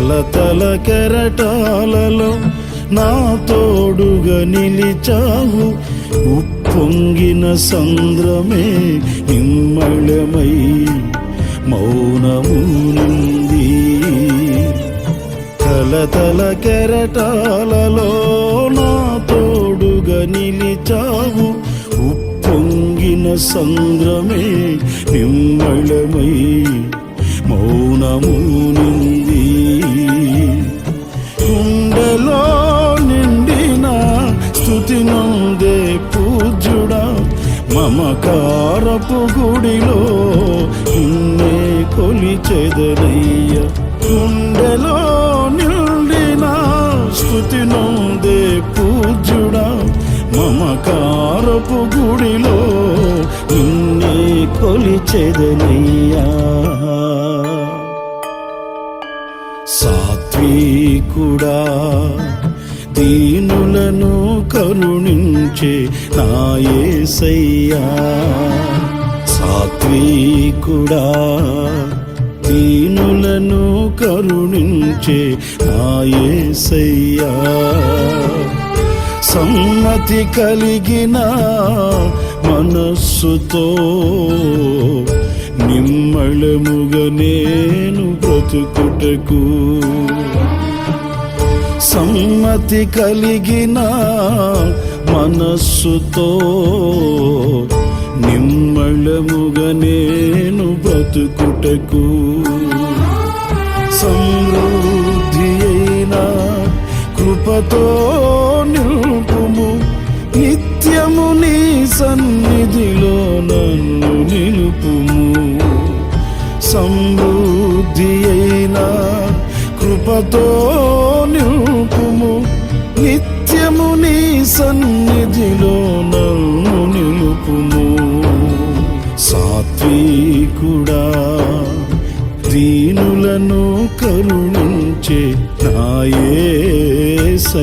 కలతల కెరటాలలో నా తోడుగా నిలిచావు. ఉప్పొంగిన సంద్రమే నిమ్మళమై మౌనము నింది. కలతల కెరటాలలో నా తోడుగా నిలిచావు. ఉప్పొంగిన సంద్రమే నిమ్మళమై మౌనము నింది. గుండెలో నిండిన స్తుతి నొందే పూజ్యుడా, మమకారపు గుడిలో నిన్నే కొలిచెదనయ్య. గుండెలో నిండిన స్తుతి నొందే పూజ్యుడా, మమకారపు గుడిలో నిన్నే కొలిచెదనయ్యా. సాత్వికుడా, దీనులను కరుణించే నా యేసయ్యా. సాత్వికుడా, దీనులను కరుణించే నా యేసయ్యా. సమ్మతి కలిగిన మనస్సుతో నిమ్మళముగా నేను బ్రతుకుటకు. సమ్మతి కలిగిన మనస్సుతో నిమ్మళముగా నేను బ్రతుకుటకు. సమృద్ధి అయిన కృపతో నిలుపుము, నిత్యము నీ సన్నిధిలో నన్ను నిలుపుము. సమృద్ధి అయిన కృపతో నిలుపుము, నిత్యము నీ సన్నిధిలో నన్ను నిలుపుము. సాత్వికుడా, దీనులను కరుణించే నా యేసయ్యా.